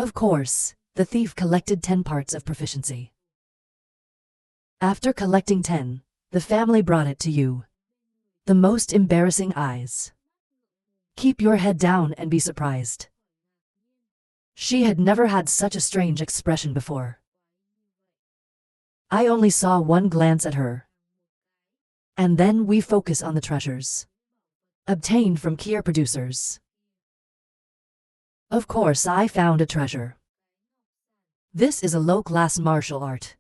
Of course, the thief collected 10 parts of proficiency. After collecting 10, the family brought it to you. The most embarrassing eyes. Keep your head down and be surprised. She had never had such a strange expression before. I only saw one glance at her. And then we focus on the treasures. Obtained from Kier producers. Of course I found a treasure. This is a low-class martial art.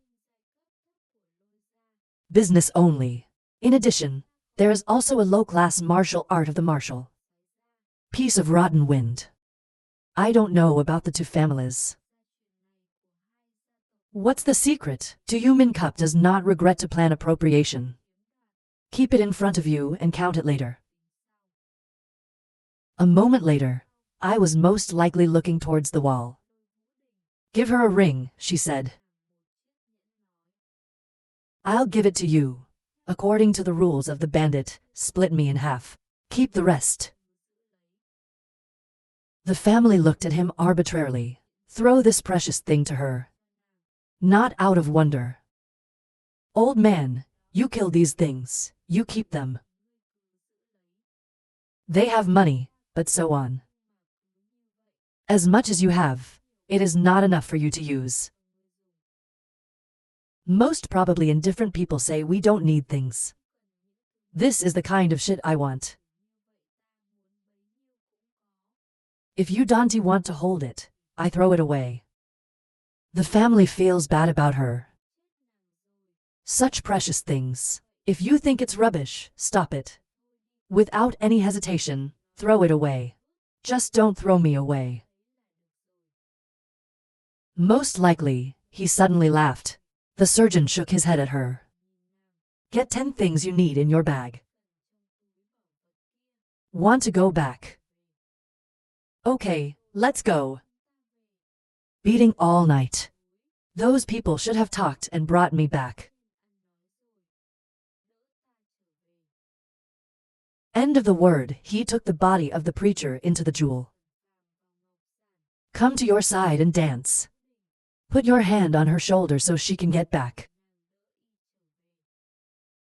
Business only. In addition, there is also a low-class martial art of the martial. Piece of rotten wind. I don't know about the two families. What's the secret? Human Cup does not regret to plan appropriation. Keep it in front of you and count it later. A moment later, I was most likely looking towards the wall. Give her a ring, she said. I'll give it to you. According to the rules of the bandit, split me in half. Keep the rest. The family looked at him arbitrarily. Throw this precious thing to her. Not out of wonder. Old man, you kill these things, you keep them. They have money, but so on. As much as you have, it is not enough for you to use. Most probably indifferent people say we don't need things. This is the kind of shit I want. If you don't want to hold it, I throw it away. The family feels bad about her. Such precious things. If you think it's rubbish, stop it. Without any hesitation, throw it away. Just don't throw me away. Most likely, he suddenly laughed. The surgeon shook his head at her. Get 10 things you need in your bag. Want to go back? Okay, let's go. Beating all night. Those people should have talked and brought me back. End of the word. He took the body of the preacher into the jewel. Come to your side and dance. Put your hand on her shoulder so she can get back.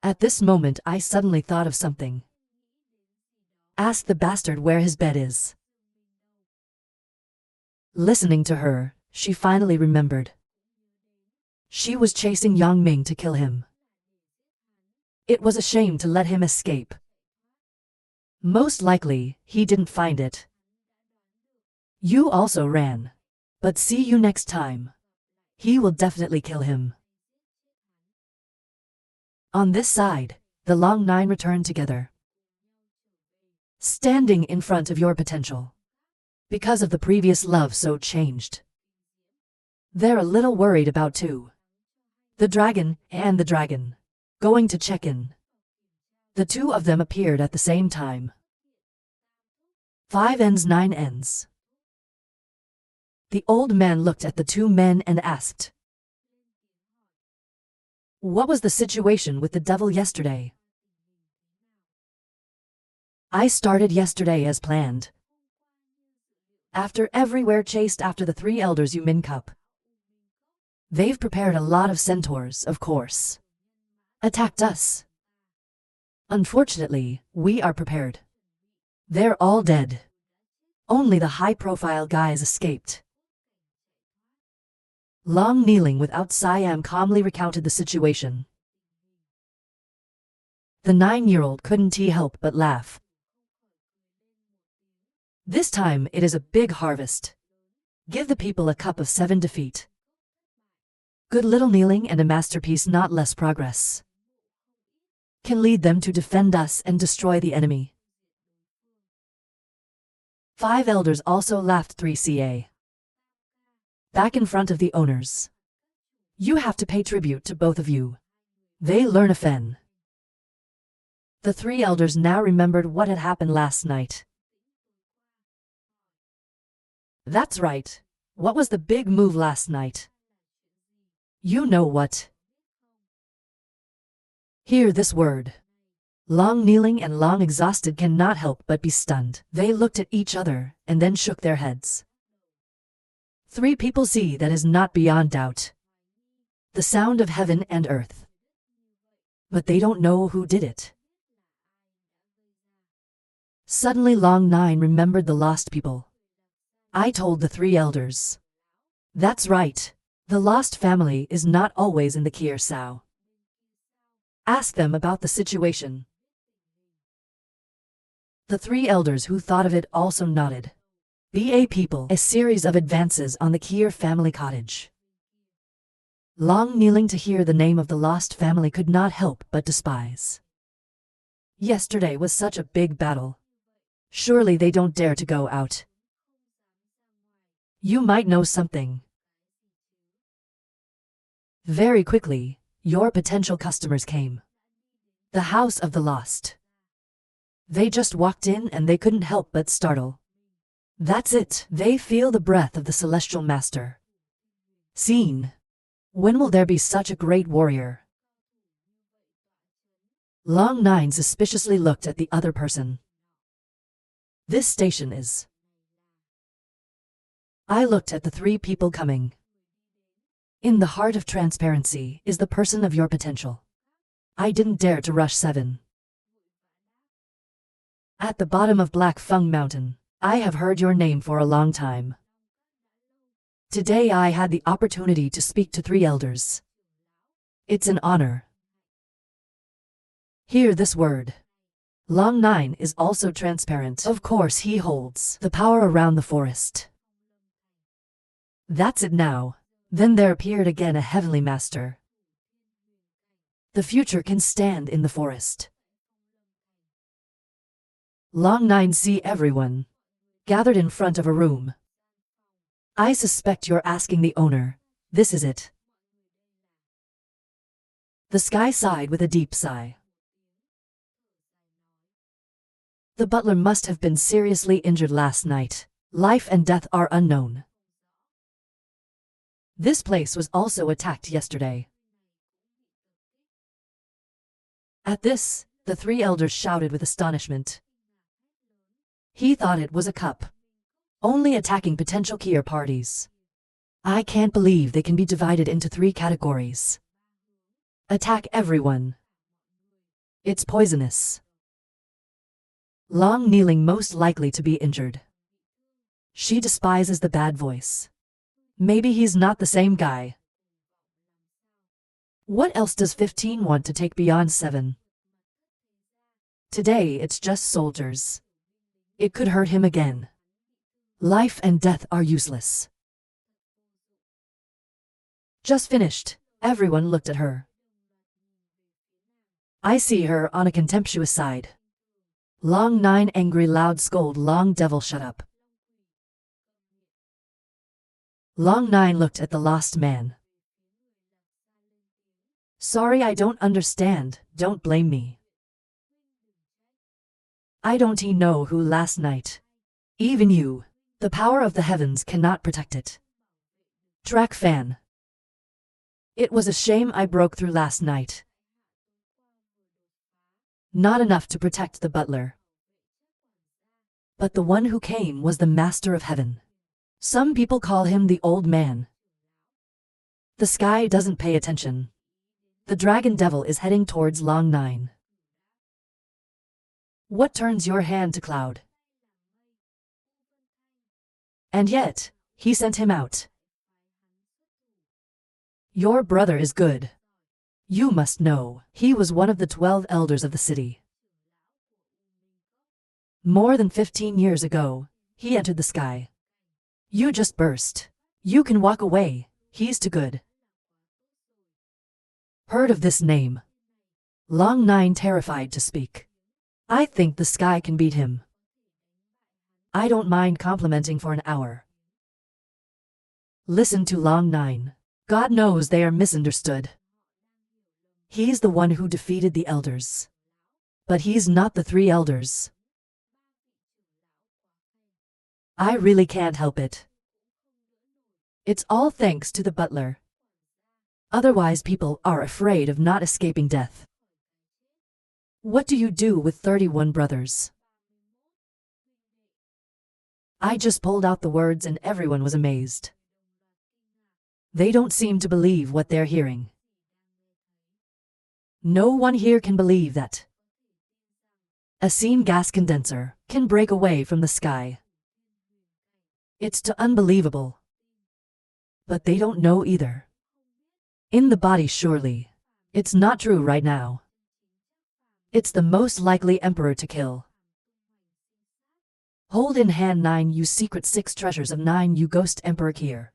At this moment I suddenly thought of something. Ask the bastard where his bed is. Listening to her, she finally remembered. She was chasing Yang Ming to kill him. It was a shame to let him escape. Most likely, he didn't find it. You also ran. But see you next time. He will definitely kill him. On this side, the Long Nine returned together. Standing in front of your potential. Because of the previous love so changed. They're a little worried about two. The dragon and the dragon. Going to check in. The two of them appeared at the same time. 5 ends 9 ends. The old man looked at the two men and asked. What was the situation with the devil yesterday? I started yesterday as planned. After everywhere chased after the 3 elders Yumin Cup. They've prepared a lot of centaurs, of course. Attacked us. Unfortunately, we are prepared. They're all dead. Only the high-profile guys escaped. Long kneeling without Siam calmly recounted the situation. The 9-year-old couldn't help but laugh. This time it is a big harvest. Give the people a cup of 7 defeat. Good little kneeling and a masterpiece, not less progress. Can lead them to defend us and destroy the enemy. 5 elders also laughed 3ca. Back in front of the owners. You have to pay tribute to both of you. They learn a fen. The 3 elders now remembered what had happened last night. That's right. What was the big move last night? You know what? Hear this word. Long kneeling and long exhausted cannot help but be stunned. They looked at each other and then shook their heads. Three people see that is not beyond doubt. The sound of heaven and earth. But they don't know who did it. Suddenly Long Nine remembered the lost people. I told the three elders. That's right. The lost family is not always in the Kirsao. Ask them about the situation. The three elders who thought of it also nodded. BA people, a series of advances on the Kier family cottage. Long kneeling to hear the name of the lost family could not help but despise. Yesterday was such a big battle. Surely they don't dare to go out. You might know something. Very quickly, your potential customers came. The House of the Lost. They just walked in and they couldn't help but startle. That's it. They feel the breath of the Celestial Master. Scene. When will there be such a great warrior? Long Nine suspiciously looked at the other person. This station is. I looked at the three people coming. In the heart of transparency is the person of your potential. I didn't dare to rush 7. At the bottom of Black Fung Mountain, I have heard your name for a long time. Today I had the opportunity to speak to three elders. It's an honor. Hear this word. Long Nine is also transparent. Of course he holds the power around the forest. That's it now. Then there appeared again a heavenly master. The future can stand in the forest. Long Nine see everyone gathered in front of a room. I suspect you're asking the owner. This is it. The sky sighed with a deep sigh. The butler must have been seriously injured last night. Life and death are unknown. This place was also attacked yesterday. At this, the three elders shouted with astonishment. He thought it was a cup. Only attacking potential Kier parties. I can't believe they can be divided into 3 categories. Attack everyone. It's poisonous. Long kneeling most likely to be injured. She despises the bad voice. Maybe he's not the same guy. What else does 15 want to take beyond 7? Today it's just soldiers. It could hurt him again. Life and death are useless. Just finished. Everyone looked at her. I see her on a contemptuous side. Long Nine angry loud scold Long Devil shut up. Long Nine looked at the lost man. Sorry I don't understand, don't blame me. I don't know who last night. Even you. The power of the heavens cannot protect it. Track fan. It was a shame I broke through last night. Not enough to protect the butler. But the one who came was the Master of Heaven. Some people call him the Old Man. The sky doesn't pay attention. The Dragon Devil is heading towards Long Nine. What turns your hand to Cloud? And yet, he sent him out. Your brother is good. You must know, he was one of the 12 elders of the city. More than 15 years ago, he entered the sky. You just burst. You can walk away, he's too good. Heard of this name? Long Nine terrified to speak. I think the sky can beat him. I don't mind complimenting for an hour. Listen to Long Nine. God knows they are misunderstood. He's the one who defeated the elders. But he's not the 3 elders. I really can't help it. It's all thanks to the butler. Otherwise people are afraid of not escaping death. What do you do with 31 brothers? I just pulled out the words and everyone was amazed. They don't seem to believe what they're hearing. No one here can believe that a seen gas condenser can break away from the sky. It's too unbelievable. But they don't know either. In the body, surely. It's not true right now. It's the most likely emperor to kill. Hold in hand 9 you secret 6 treasures of 9 you ghost emperor here.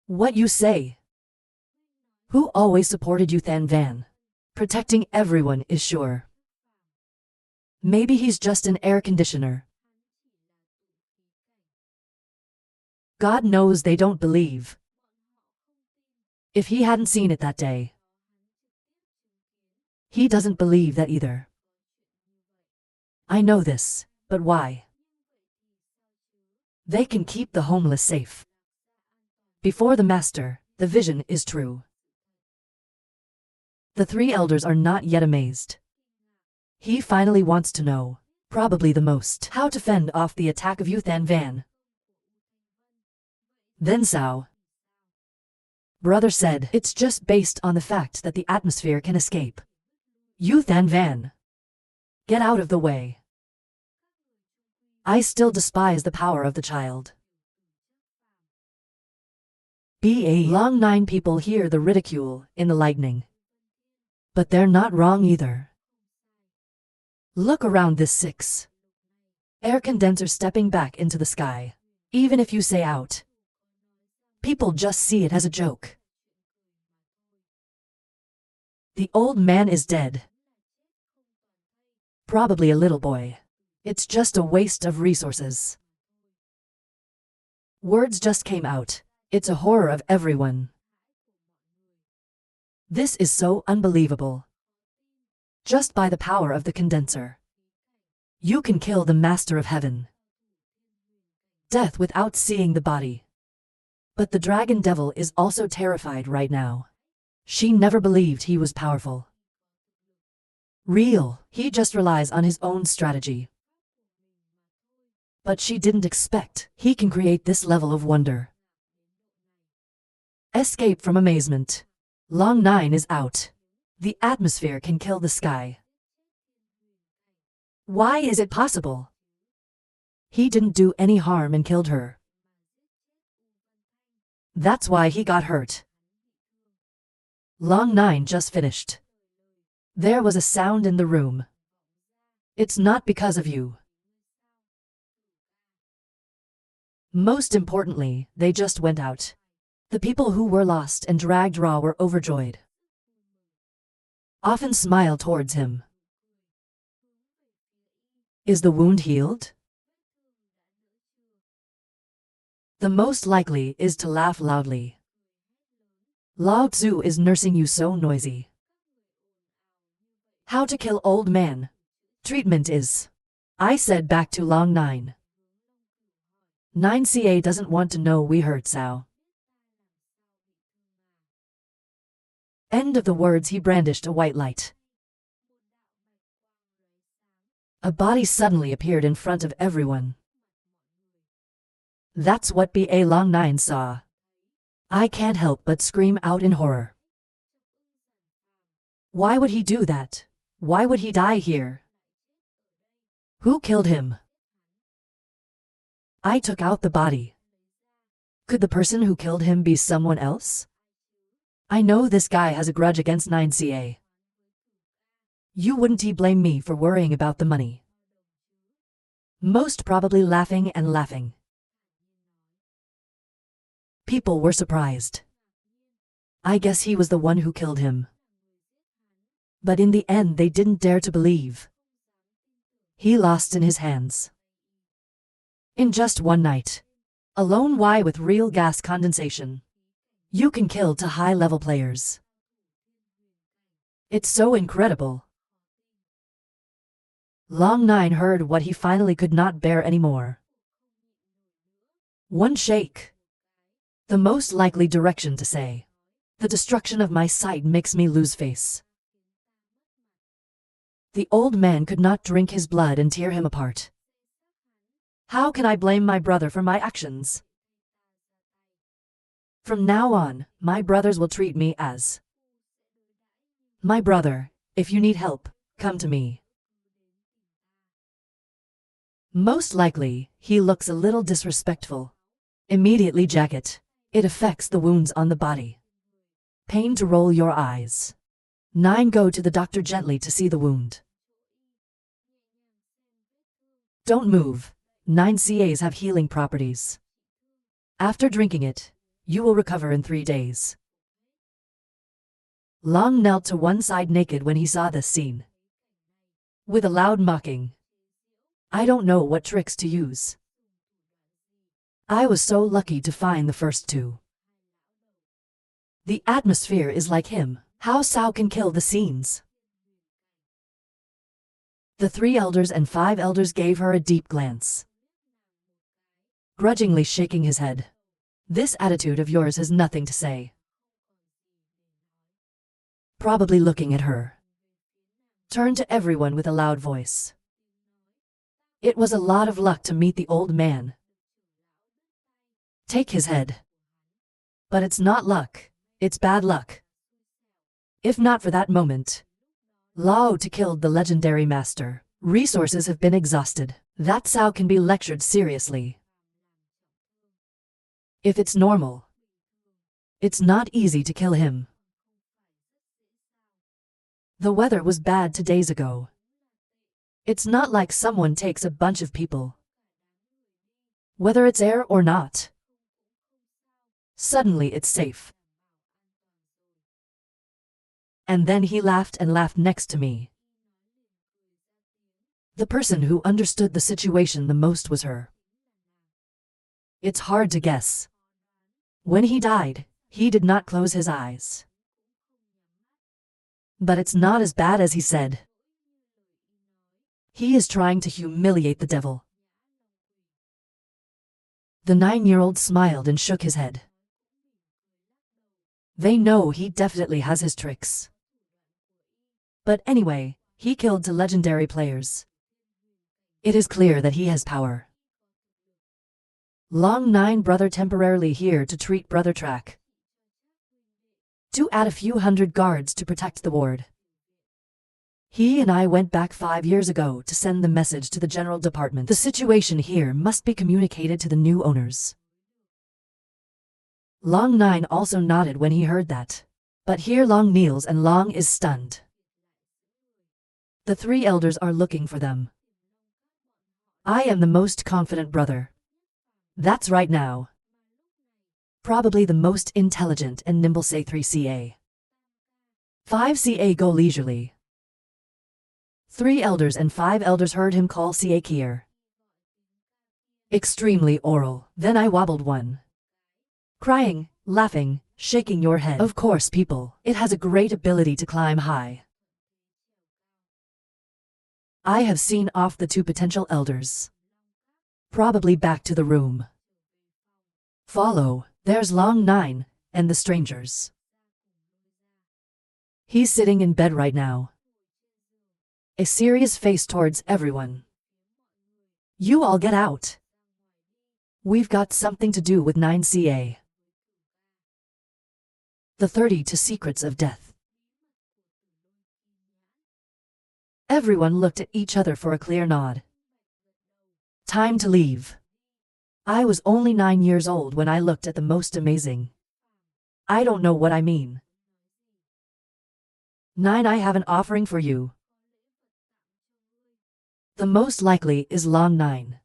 What you say? Who always supported you Than Van? Protecting everyone is sure. Maybe he's just an air conditioner. God knows they don't believe. If he hadn't seen it that day. He doesn't believe that either. I know this, but why? They can keep the homeless safe. Before the master, the vision is true. The 3 elders are not yet amazed. He finally wants to know, probably the most, how to fend off the attack of Than Van. Then Sao. Brother said it's just based on the fact that the atmosphere can escape. Than Van. Get out of the way. I still despise the power of the child. Long 9 people hear the ridicule in the lightning. But they're not wrong either. Look around this 6 air condenser stepping back into the sky. Even if you say out, people just see it as a joke. The old man is dead. Probably a little boy. It's just a waste of resources. Words just came out. It's a horror of everyone. This is so unbelievable. Just by the power of the condenser, you can kill the master of heaven. Death without seeing the body. But the dragon devil is also terrified right now. She never believed he was powerful. Real, he just relies on his own strategy. But she didn't expect he can create this level of wonder. Escape from amazement. Long 9 is out. The atmosphere can kill the sky. Why is it possible? He didn't do any harm and killed her. That's why he got hurt. Long 9 just finished. There was a sound in the room. It's not because of you. Most importantly, they just went out. The people who were lost and dragged raw were overjoyed. Often smile towards him. Is the wound healed? The most likely is to laugh loudly. Lao Tzu is nursing you so noisy. How to kill old man. Treatment is. I said back to Long 9. 9ca doesn't want to know we hurt Sao. End of the words. He brandished a white light. A body suddenly appeared in front of everyone. That's what Ba Long 9 saw. I can't help but scream out in horror. Why would he do that? Why would he die here? Who killed him? I took out the body. Could the person who killed him be someone else? I know this guy has a grudge against 9ca. You wouldn't he blame me for worrying about the money? Most probably laughing and laughing. People were surprised. I guess he was the one who killed him. But in the end they didn't dare to believe. He lost in his hands. In just one night. Alone. Why with real gas condensation? You can kill to high-level players. It's so incredible. Long 9 heard what he finally could not bear anymore. One shake. The most likely direction to say. The destruction of my sight makes me lose face. The old man could not drink his blood and tear him apart. How can I blame my brother for my actions? From now on, my brothers will treat me as my brother. If you need help, come to me. Most likely, he looks a little disrespectful. Immediately jacket. It affects the wounds on the body. Pain to roll your eyes. 9. Go to the doctor gently to see the wound. Don't move. 9 CAs have healing properties. After drinking it, you will recover in 3 days. Long knelt to one side naked when he saw this scene. With a loud mocking. I don't know what tricks to use. I was so lucky to find the first 2. The atmosphere is like him. How Sao can kill the scenes. The 3 elders and 5 elders gave her a deep glance. Grudgingly shaking his head. This attitude of yours has nothing to say. Probably looking at her. Turned to everyone with a loud voice. It was a lot of luck to meet the old man. Take his head. But it's not luck, it's bad luck. If not for that moment. Lao to killed the legendary master. Resources have been exhausted. That Sao can be lectured seriously. If it's normal. It's not easy to kill him. The weather was bad 2 days ago. It's not like someone takes a bunch of people. Whether it's air or not. Suddenly it's safe. And then he laughed and laughed next to me. The person who understood the situation the most was her. It's hard to guess. When he died, he did not close his eyes. But it's not as bad as he said. He is trying to humiliate the devil. The 9-year-old smiled and shook his head. They know he definitely has his tricks. But anyway, he killed 2 legendary players. It is clear that he has power. Long 9 brother temporarily here to treat brother track. To add a few hundred guards to protect the ward. He and I went back 5 years ago to send the message to the general department. The situation here must be communicated to the new owners. Long 9 also nodded when he heard that. But here Long kneels and Long is stunned. The 3 elders are looking for them. I am the most confident brother. That's right now. Probably the most intelligent and nimble, say 3 CA. 5 CA go leisurely. 3 elders and 5 elders heard him call CA Kier. Extremely oral. Then I wobbled one. Crying, laughing, shaking your head. Of course people, it has a great ability to climb high. I have seen off the 2 potential elders. Probably back to the room. Follow, there's Long 9, and the strangers. He's sitting in bed right now. A serious face towards everyone. You all get out. We've got something to do with 9 CA. The 32 Secrets of Death. Everyone looked at each other for a clear nod. Time to leave. I was only 9 years old when I looked at the most amazing. I don't know what I mean. 9 I have an offering for you. The most likely is Long 9.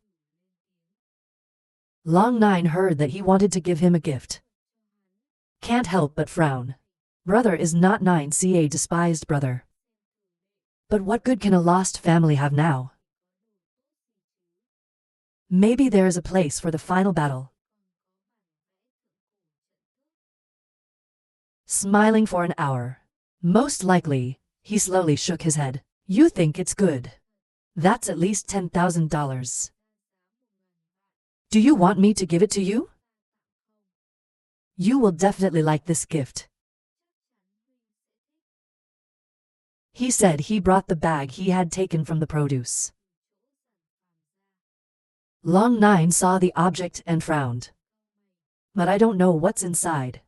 Long 9 heard that he wanted to give him a gift. Can't help but frown. Brother is not 9 CA despised brother. But what good can a lost family have now? Maybe there is a place for the final battle. Smiling for an hour. Most likely, he slowly shook his head. You think it's good. That's at least $10,000. Do you want me to give it to you? You will definitely like this gift. He said he brought the bag he had taken from the produce. Long 9 saw the object and frowned. but I don't know what's inside.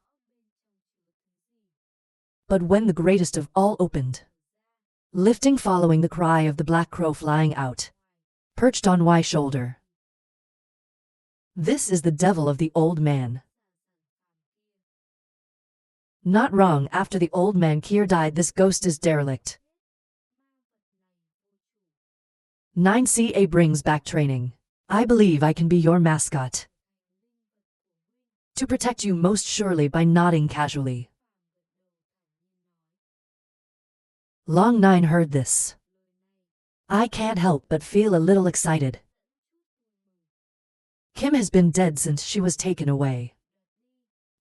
But when the greatest of all opened, lifting following the cry of the black crow flying out, perched on Y shoulder. This is the devil of the old man. Not wrong, after the old man Kier died, this ghost is derelict. 9CA brings back training. I believe I can be your mascot. To protect you most surely, by nodding casually. Long 9 heard this. I can't help but feel a little excited. Kim has been dead since she was taken away.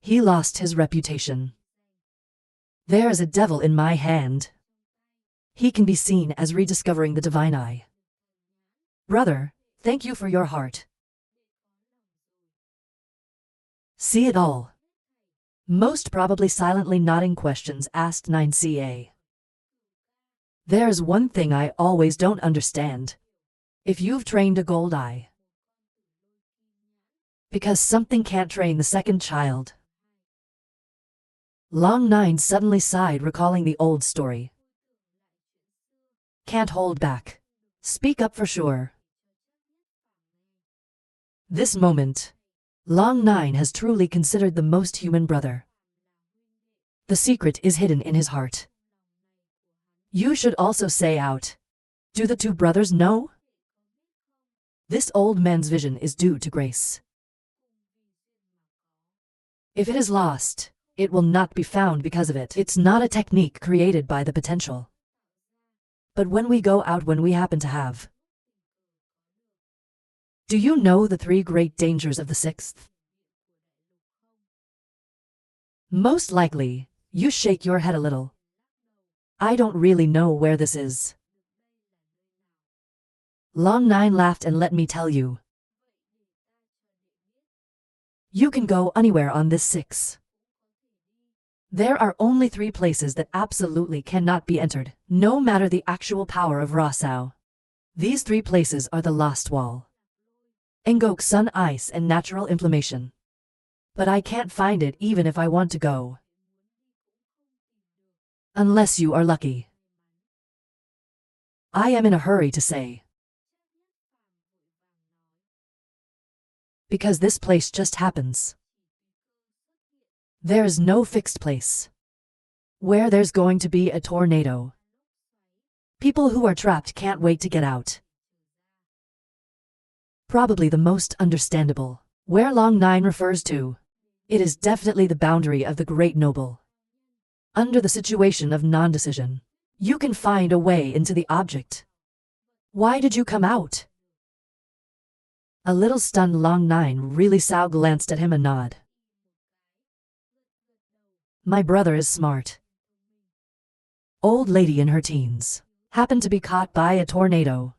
He lost his reputation. There is a devil in my hand. He can be seen as rediscovering the divine eye. Brother, thank you for your heart. See it all. Most probably silently nodding questions asked 9CA. There's one thing I always don't understand. If you've trained a gold eye, because something can't train the second child. Long 9 suddenly sighed, recalling the old story. Can't hold back. Speak up for sure. This moment, Long 9 has truly considered the most human brother. The secret is hidden in his heart. You should also say out. Do the two brothers know? This old man's vision is due to grace. If it is lost, it will not be found because of it. It's not a technique created by the potential. But when we go out, when we happen to have. Do you know the 3 great dangers of the 6th? Most likely, you shake your head a little. I don't really know where this is. Long 9 laughed, and let me tell you. You can go anywhere on this 6. There are only 3 places that absolutely cannot be entered, no matter the actual power of Rasau. These 3 places are the Lost Wall, Engok, Sun, Ice, and Natural Inflammation. But I can't find it even if I want to go. Unless you are lucky. I am in a hurry to say. Because this place just happens. There's no fixed place. Where there's going to be a tornado. People who are trapped can't wait to get out. Probably the most understandable. Where Long 9 refers to. It is definitely the boundary of the Great Noble. Under the situation of non-decision, you can find a way into the object. Why did you come out? A little stunned, Long 9 really glanced at him and nod. My brother is smart. Old lady in her teens. Happened to be caught by a tornado.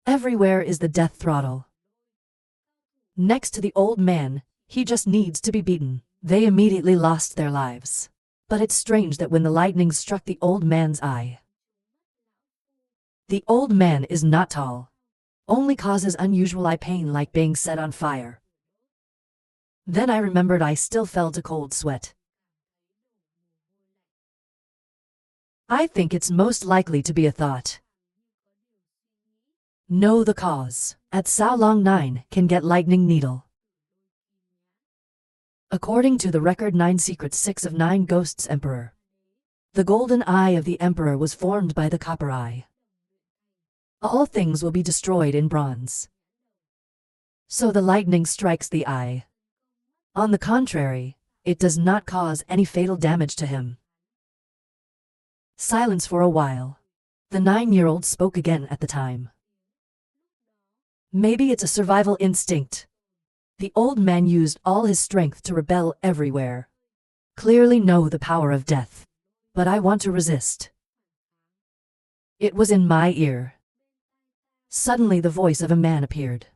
Everywhere is the death throttle. Next to the old man, he just needs to be beaten. They immediately lost their lives. But it's strange that when the lightning struck the old man's eye. The old man is not tall. Only causes unusual eye pain like being set on fire. Then I remembered I still felt a cold sweat. I think it's most likely to be a thought. Know the cause. At Sao Long 9 can get lightning needle. According to the record 9 Secrets 6 of 9 Ghosts Emperor. The golden eye of the Emperor was formed by the copper eye. All things will be destroyed in bronze. So the lightning strikes the eye. On the contrary, it does not cause any fatal damage to him. Silence for a while. The 9-year-old spoke again at the time. Maybe it's a survival instinct. The old man used all his strength to rebel everywhere. Clearly know the power of death. But I want to resist. It was in my ear. Suddenly the voice of a man appeared.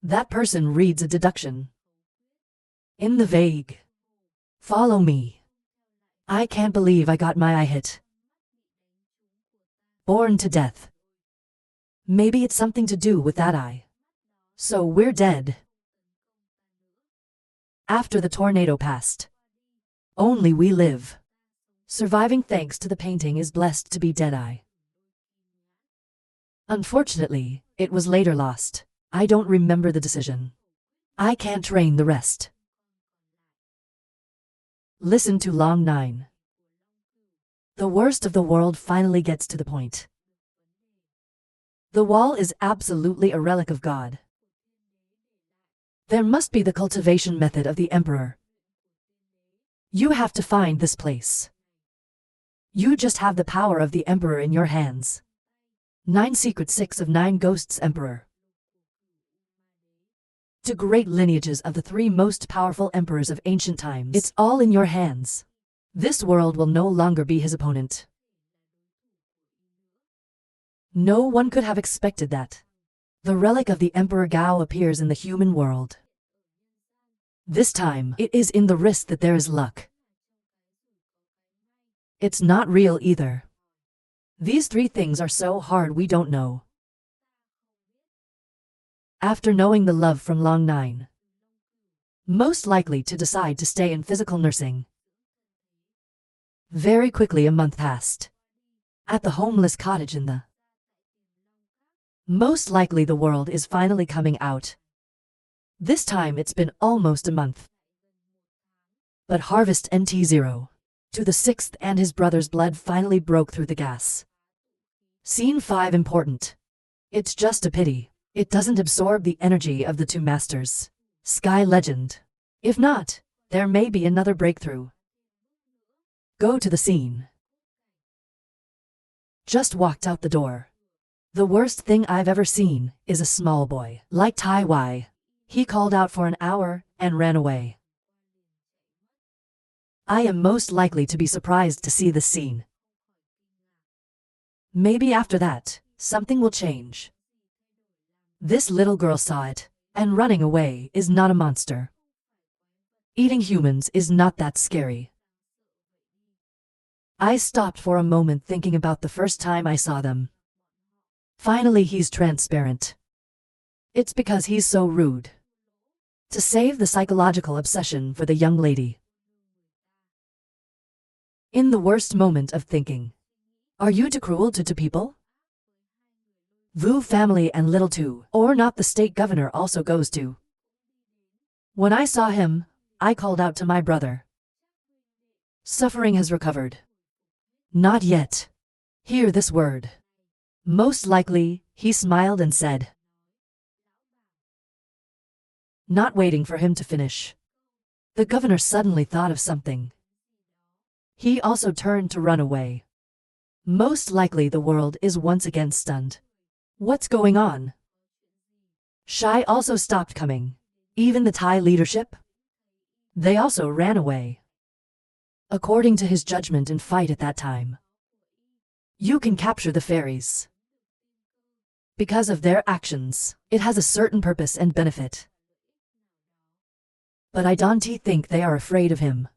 That person reads a deduction. In the vague. Follow me. I can't believe I got my eye hit. Born to death. Maybe it's something to do with that eye. So we're dead. After the tornado passed, only we live. Surviving thanks to the painting is blessed to be Deadeye. Unfortunately, it was later lost. I don't remember the decision. I can't train the rest. Listen to Long 9. The worst of the world finally gets to the point. The wall is absolutely a relic of God. There must be the cultivation method of the Emperor. You have to find this place. You just have the power of the Emperor in your hands. 9 Secret 6 of 9 Ghosts Emperor. To great lineages of the 3 most powerful emperors of ancient times. It's all in your hands. This world will no longer be his opponent. No one could have expected that. The relic of the Emperor Gao appears in the human world. This time, it is in the wrist that there is luck. It's not real either. These 3 things are so hard we don't know. After knowing the love from Long 9, most likely to decide to stay in physical nursing. Very quickly a month passed. At the homeless cottage in the most likely the world is finally coming out. This time it's been almost a month. But Harvest NT0. To the 6th and his brother's blood finally broke through the gas. Scene 5 important. It's just a pity. It doesn't absorb the energy of the 2 masters. Sky Legend. If not, there may be another breakthrough. Go to the scene. Just walked out the door. The worst thing I've ever seen is a small boy, like Tai Wai. He called out for an hour and ran away. I am most likely to be surprised to see this scene. Maybe after that, something will change. This little girl saw it, and running away is not a monster. Eating humans is not that scary. I stopped for a moment thinking about the first time I saw them. Finally he's transparent. It's because he's so rude. To save the psychological obsession for the young lady. In the worst moment of thinking. Are you too cruel to people? Vu family and little too, or not the state governor also goes to. When I saw him, I called out to my brother. Suffering has recovered. Not yet. Hear this word. Most likely, he smiled and said. Not waiting for him to finish. The governor suddenly thought of something. He also turned to run away. Most likely the world is once again stunned. What's going on? Shai also stopped coming. Even the Thai leadership? They also ran away. According to his judgment and fight at that time. You can capture the fairies. Because of their actions, it has a certain purpose and benefit. But I don't think they are afraid of him.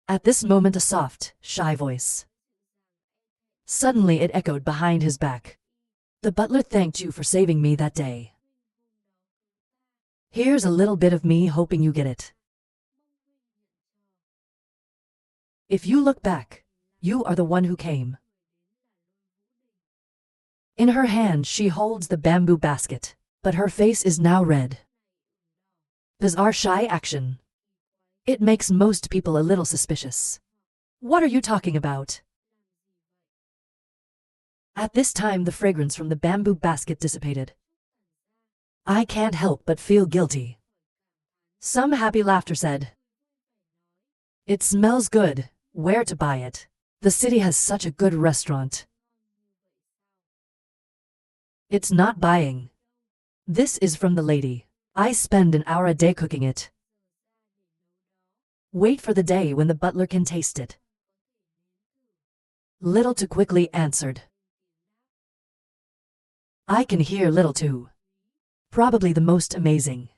At this moment a soft, shy voice. Suddenly it echoed behind his back. The butler thanked you for saving me that day. Here's a little bit of me hoping you get it. If you look back, you are the one who came. In her hand she holds the bamboo basket, but her face is now red. Bizarre shy action. It makes most people a little suspicious. What are you talking about? At this time the fragrance from the bamboo basket dissipated. I can't help but feel guilty. Some happy laughter said. It smells good. Where to buy it? The city has such a good restaurant. It's not buying. This is from the lady. I spend an hour a day cooking it. Wait for the day when the butler can taste it. Little Too quickly answered. I can hear Little Too. Probably the most amazing.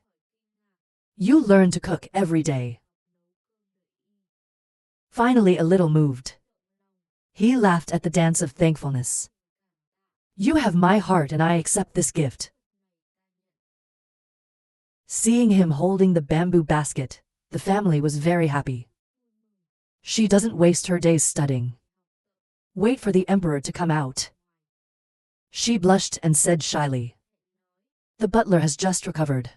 You learn to cook every day. Finally a little moved. He laughed at the dance of thankfulness. You have my heart and I accept this gift. Seeing him holding the bamboo basket, the family was very happy. She doesn't waste her days studying. Wait for the emperor to come out. She blushed and said shyly. The butler has just recovered.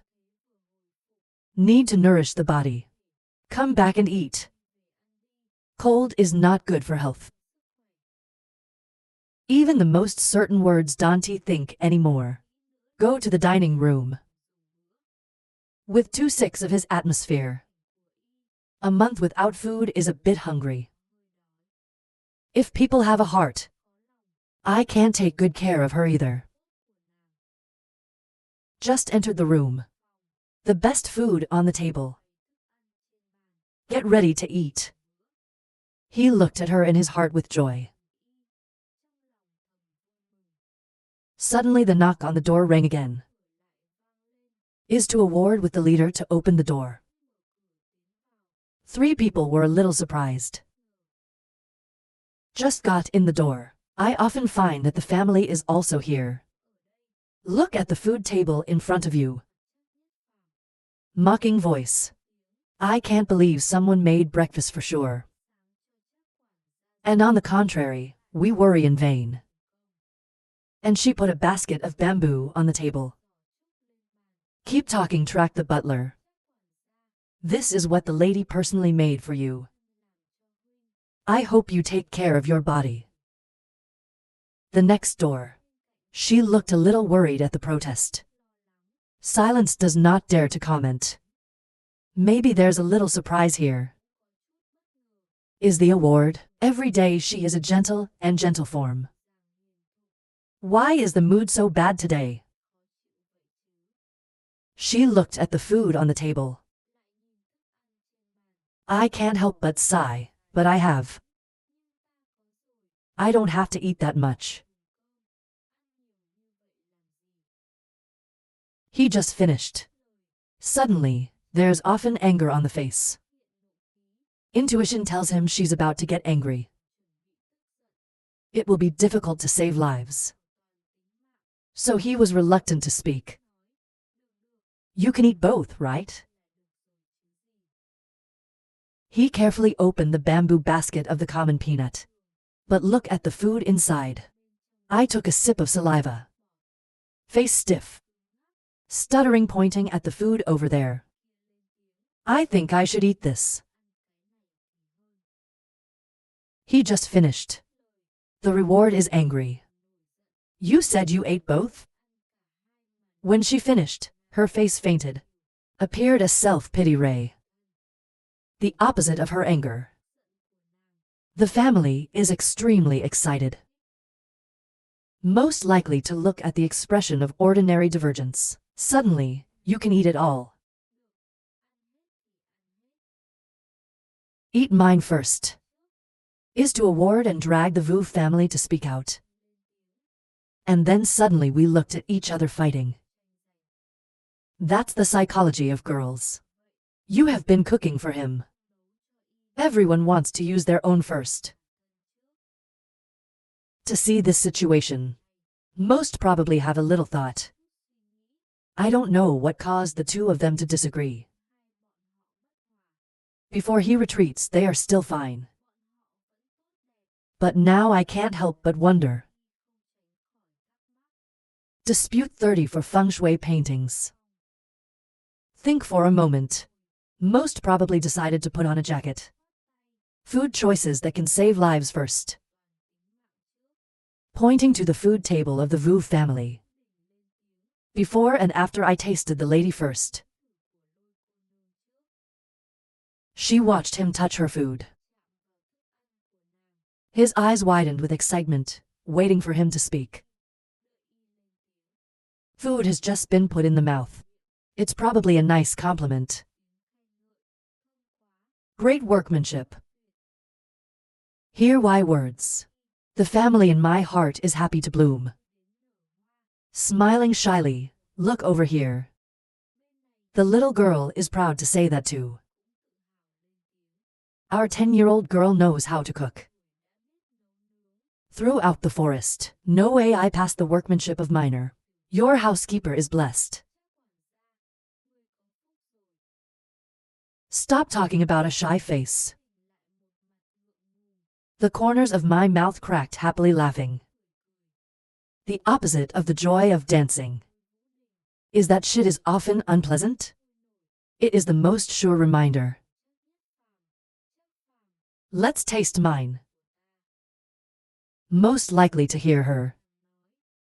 Need to nourish the body. Come back and eat. Cold is not good for health. Even the most certain words don't think anymore. Go to the dining room. With 2/6 of his atmosphere. A month without food is a bit hungry. If people have a heart, I can't take good care of her either. Just entered the room. The best food on the table. Get ready to eat. He looked at her in his heart with joy. Suddenly the knock on the door rang again. Is to a ward with the leader to open the door. 3 people were a little surprised. Just got in the door. I often find that the family is also here. Look at the food table in front of you. Mocking voice. I can't believe someone made breakfast for sure. And on the contrary, we worry in vain. And she put a basket of bamboo on the table. Keep talking, tracked the butler. This is what the lady personally made for you. I hope you take care of your body. The next door. She looked a little worried at the protest. Silence does not dare to comment. Maybe there's a little surprise here. Is the award? Every day she is a gentle and gentle form. Why is the mood so bad today? She looked at the food on the table. I can't help but sigh, but I have. I don't have to eat that much. He just finished. Suddenly, there's often anger on the face. Intuition tells him she's about to get angry. It will be difficult to save lives. So he was reluctant to speak. You can eat both, right? He carefully opened the bamboo basket of the common peanut. But look at the food inside. I took a sip of saliva. Face stiff. Stuttering, pointing at the food over there. I think I should eat this. He just finished. The reward is angry. You said you ate both? When she finished, her face fainted. Appeared a self-pity ray. The opposite of her anger. The family is extremely excited. Most likely to look at the expression of ordinary divergence. Suddenly, you can eat it all. Eat mine first. Is to award and drag the Wu family to speak out. And then suddenly we looked at each other fighting. That's the psychology of girls. You have been cooking for him. Everyone wants to use their own first. To see this situation, most probably have a little thought. I don't know what caused the 2 of them to disagree. Before he retreats, they are still fine. But now I can't help but wonder. Dispute 30 for feng shui paintings. Think for a moment. Most probably decided to put on a jacket. Food choices that can save lives first. Pointing to the food table of the Wu family. Before and after I tasted the lady first. She watched him touch her food. His eyes widened with excitement, waiting for him to speak. Food has just been put in the mouth. It's probably a nice compliment. Great workmanship. Hear why words. The family in my heart is happy to bloom. Smiling shyly, look over here. The little girl is proud to say that too. Our 10-year-old girl knows how to cook. Throughout the forest, no way I pass the workmanship of miner. Your housekeeper is blessed. Stop talking about a shy face. The corners of my mouth cracked, happily laughing. The opposite of the joy of dancing is that shit is often unpleasant. It is the most sure reminder. Let's taste mine. Most likely to hear her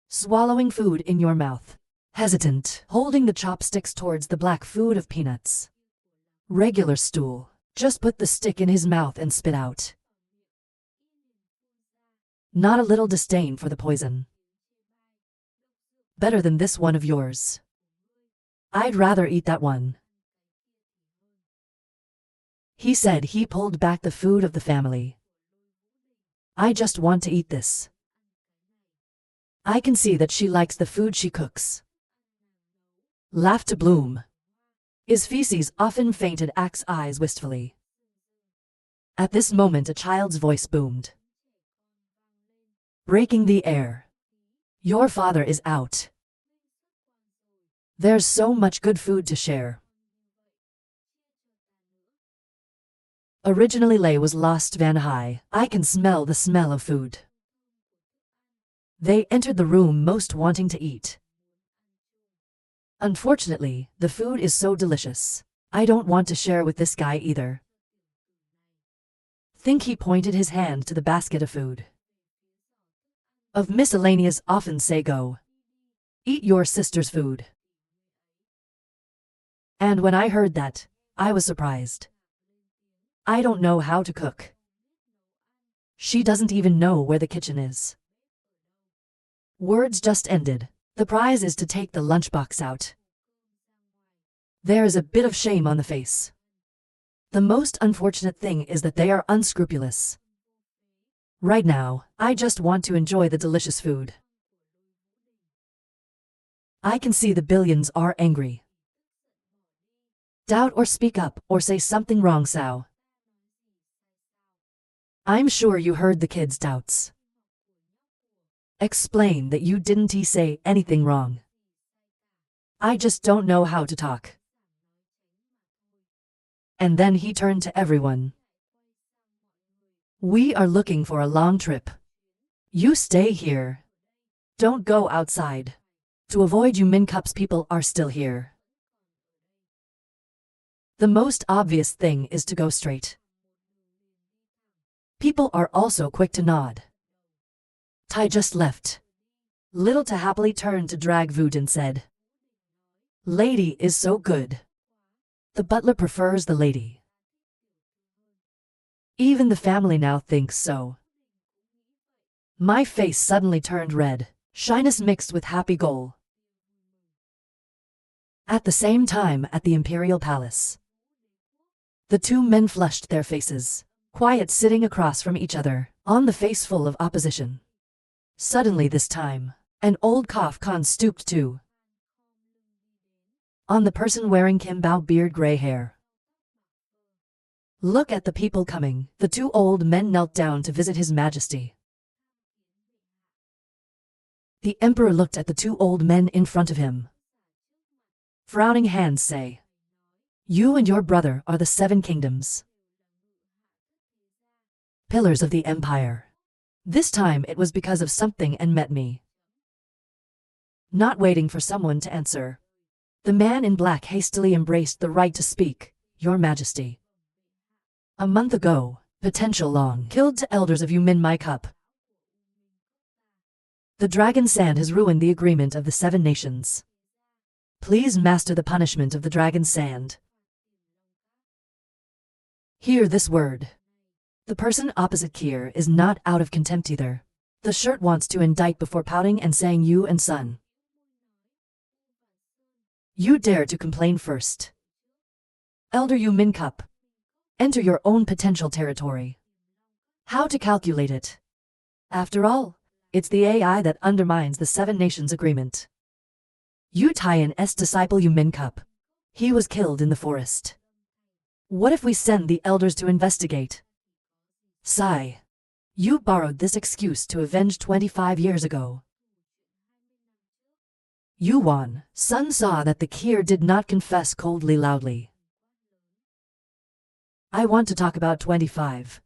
swallowing food in your mouth. Hesitant, holding the chopsticks towards the black food of peanuts. Regular stool. Just put the stick in his mouth and spit out. Not a little disdain for the poison. Better than this one of yours. I'd rather eat that one. He said. He pulled back the food of the family. I just want to eat this. I can see that she likes the food she cooks. Laughed to Bloom. His feces often fainted Axe eyes wistfully. At this moment a child's voice boomed, breaking the air. Your father is out. There's so much good food to share. Originally Lay was lost Van High. I can smell the smell of food. They entered the room most wanting to eat. Unfortunately, the food is so delicious. I don't want to share with this guy either. Think he pointed his hand to the basket of food. Of miscellaneous often say go. Eat your sister's food. And when I heard that, I was surprised. I don't know how to cook. She doesn't even know where the kitchen is. Words just ended. The prize is to take the lunchbox out. There's a bit of shame on the face. The most unfortunate thing is that they are unscrupulous. Right now, I just want to enjoy the delicious food. I can see the billions are angry. Doubt or speak up or say something wrong, Sao. I'm sure you heard the kids' doubts. Explain that you didn't say anything wrong. I just don't know how to talk. And then he turned to everyone. We are looking for a long trip. You stay here. Don't go outside. To avoid you Min Cup's people are still here. The most obvious thing is to go straight. People are also quick to nod. Tai just left. Little to happily turned to Drag Vood and said, Lady is so good. The butler prefers the lady. Even the family now thinks so. My face suddenly turned red, shyness mixed with happy goal. At the same time at the Imperial Palace, the two men flushed their faces, quiet sitting across from each other, on the face full of opposition. Suddenly this time, an old Kof Khan stooped too. On the person wearing Kimbao beard gray hair. Look at the people coming. The two old men knelt down to visit His Majesty. The Emperor looked at the two old men in front of him. Frowning hands say, You and your brother are the 7 kingdoms. Pillars of the Empire. This time it was because of something and met me. Not waiting for someone to answer, the man in black hastily embraced the right to speak, Your Majesty. A month ago, potential long killed to elders of Min My Cup. The dragon sand has ruined the agreement of the 7 nations. Please master the punishment of the dragon sand. Hear this word. The person opposite Kier is not out of contempt either. The shirt wants to indict before pouting and saying you and son. You dare to complain first. Elder Min Cup. Enter your own potential territory. How to calculate it? After all, it's the AI that undermines the 7 nations agreement. You Taiyan's disciple Min Cup. He was killed in the forest. What if we send the elders to investigate? Sigh. You borrowed this excuse to avenge 25 years ago. Yuan, Sun saw that the Kier did not confess coldly loudly. I want to talk about 25.